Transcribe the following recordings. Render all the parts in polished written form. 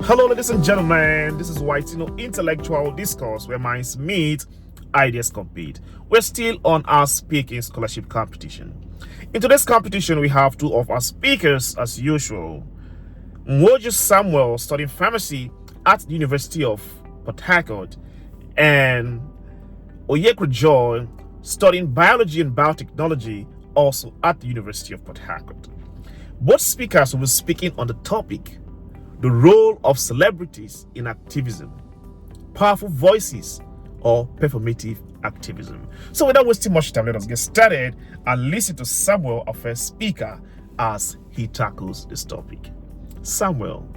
Hello, ladies and gentlemen. This is Whitino Intellectual Discourse, where minds meet, ideas compete. We're still on our speaking scholarship competition. In today's competition, we have two of our speakers, as usual. Mwoju Samuel, studying pharmacy at the University of Port Harcourt, and Oyekwe Joy, studying biology and biotechnology, also at the University of Port Harcourt. Both speakers will be speaking on the topic: the role of celebrities in activism, powerful voices, or performative activism. So without wasting much time, let us get started and listen to Samuel, our first speaker, as he tackles this topic. Samuel,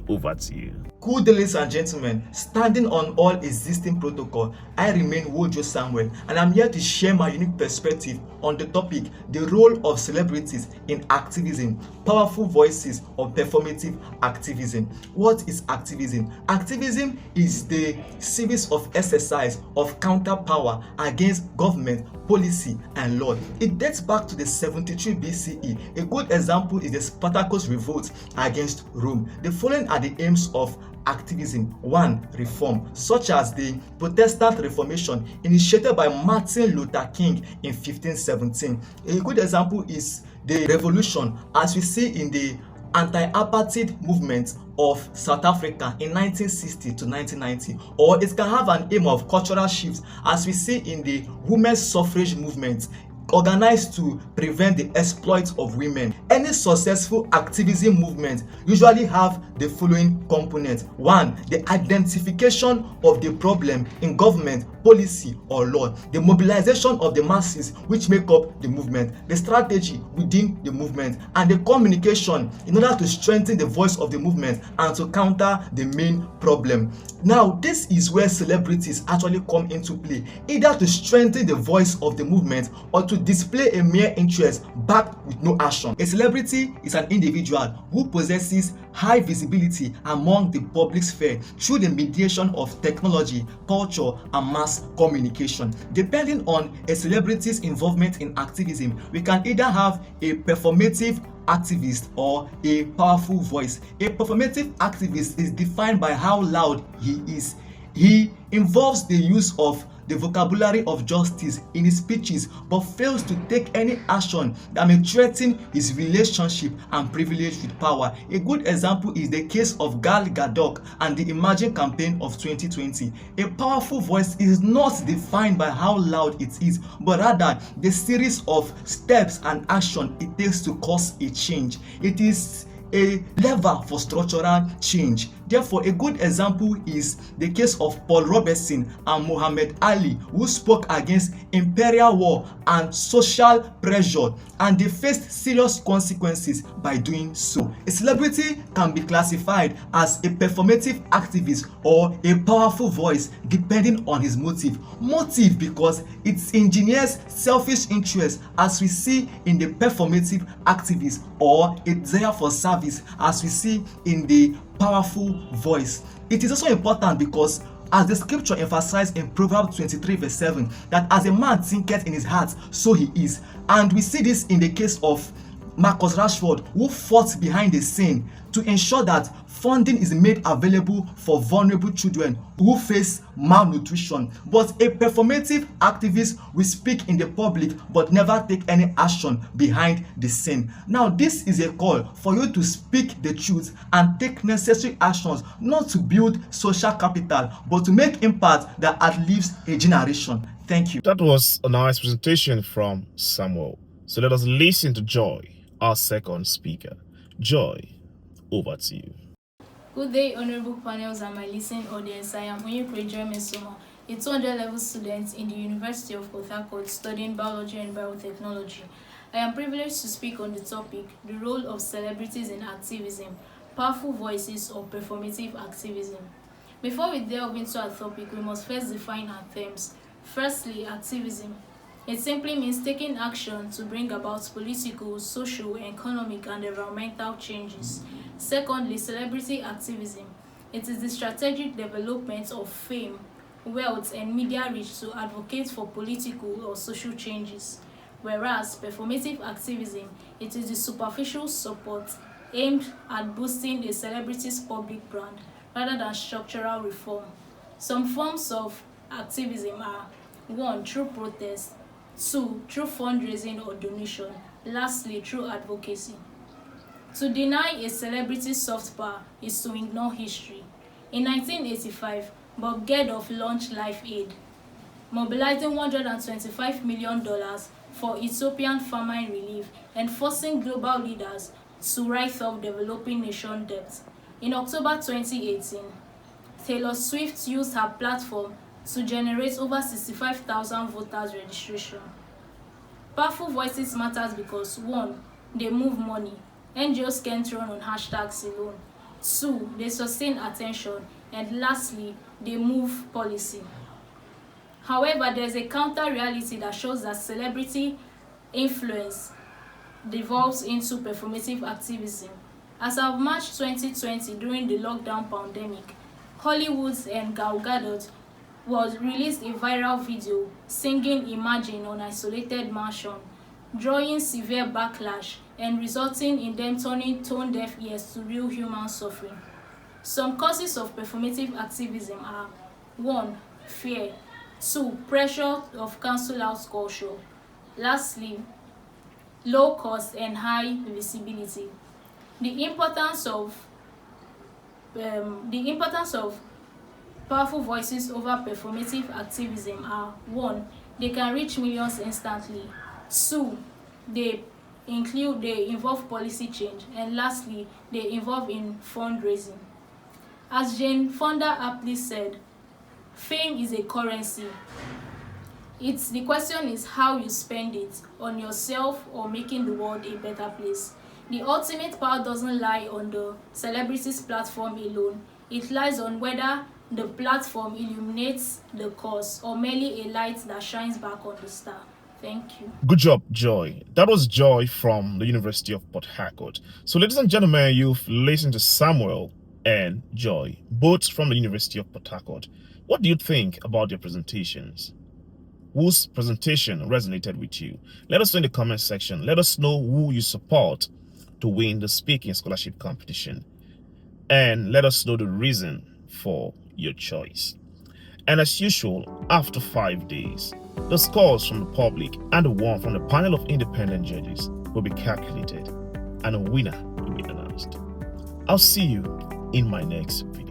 over to you. Good day, ladies and gentlemen. Standing on all existing protocol, I remain Wojo Samuel, and I'm here to share my unique perspective on the topic: the role of celebrities in activism, powerful voices, or performative activism. What is activism? Activism is the series of exercise of counter power against government, policy, and law. It dates back to the 73 BCE. A good example is the Spartacus revolt against Rome. The following are the aims of activism. 1. Reform, such as the Protestant Reformation initiated by Martin Luther King in 1517. A good example is the revolution, as we see in the anti-apartheid movement of South Africa in 1960 to 1990, or it can have an aim of cultural shifts, as we see in the women's suffrage movement organized to prevent the exploit of women. Any successful activism movement usually have the following components. 1. The identification of the problem in government, policy, or law. The mobilization of the masses which make up the movement. The strategy within the movement, and the communication in order to strengthen the voice of the movement and to counter the main problem. Now, this is where celebrities actually come into play, either to strengthen the voice of the movement or to display a mere interest backed with no action. A celebrity is an individual who possesses high visibility among the public sphere through the mediation of technology, culture, and mass communication. Depending on a celebrity's involvement in activism, we can either have a performative activist or a powerful voice. A performative activist is defined by how loud he is. He involves the use of the vocabulary of justice in his speeches, but fails to take any action that may threaten his relationship and privilege with power. A good example is the case of Gal Gadot and the Imagine campaign of 2020. A powerful voice is not defined by how loud it is, but rather the series of steps and action it takes to cause a change. It is a lever for structural change. Therefore, a good example is the case of Paul Robeson and Muhammad Ali, who spoke against imperial war and social pressure, and they faced serious consequences by doing so. A celebrity can be classified as a performative activist or a powerful voice depending on his motive. Motive because it engineers selfish interest, as we see in the performative activist, or a desire for service, as we see in the powerful voice. It is also important because, as the scripture emphasized in Proverbs 23 verse 7, that as a man thinketh in his heart, so he is. And we see this in the case of Marcus Rashford, who fought behind the scene to ensure that funding is made available for vulnerable children who face malnutrition. But a performative activist will speak in the public but never take any action behind the scene. Now, this is a call for you to speak the truth and take necessary actions, not to build social capital, but to make impact that outlives a generation. Thank you. That was a nice presentation from Samuel. So let us listen to Joy, our second speaker. Joy, over to you. Good day, honorable panels and my listening audience. I am Oyekwe Joy, a 200 level student in the University of Port Harcourt studying biology and biotechnology. I am privileged to speak on the topic: the role of celebrities in activism, powerful voices, or performative activism. Before we delve into our topic, we must first define our terms. Firstly, activism. It simply means taking action to bring about political, social, economic, and environmental changes. Secondly, celebrity activism. It is the strategic development of fame, wealth, and media reach to advocate for political or social changes. Whereas performative activism, it is the superficial support, aimed at boosting a celebrity's public brand rather than structural reform. Some forms of activism are: 1. Through protest, 2. Through fundraising or donation, lastly through advocacy. To deny a celebrity soft power is to ignore history. In 1985, Bob Geldof launched Life Aid, mobilizing $125 million for Ethiopian famine relief and forcing global leaders to write off developing nation debt. In October 2018, Taylor Swift used her platform to generate over 65,000 voters registration. Powerful voices matters because 1. They move money. NGOs can't run on hashtags alone. 2. They sustain attention. And lastly, they move policy. However, there's a counter-reality that shows that celebrity influence devolves into performative activism. As of March 2020, during the lockdown pandemic, Hollywood's and Gal Gadot was released a viral video singing Imagine on isolated mansion, drawing severe backlash and resulting in them turning tone-deaf ears to real human suffering. Some causes of performative activism are: 1. Fear, 2. Pressure of cancel out culture, lastly, low cost and high visibility. The importance of powerful voices over performative activism are: 1. They can reach millions instantly, 2. They involve policy change, and lastly, they involve in fundraising. As Jane Fonda aptly said, fame is a currency. The question is how you spend it, on yourself or making the world a better place. The ultimate power doesn't lie on the celebrity's platform alone. It lies on whether the platform illuminates the cause or merely a light that shines back on the star. Thank you. Good job, Joy. That was Joy from the University of Port Harcourt. So, ladies and gentlemen, you've listened to Samuel and Joy, both from the University of Port Harcourt. What do you think about their presentations? Whose presentation resonated with you? Let us know in the comment section. Let us know who you support to win the speaking scholarship competition. And let us know the reason for your choice. And as usual, after 5 days, the scores from the public and the one from the panel of independent judges will be calculated and a winner will be announced. I'll see you in my next video.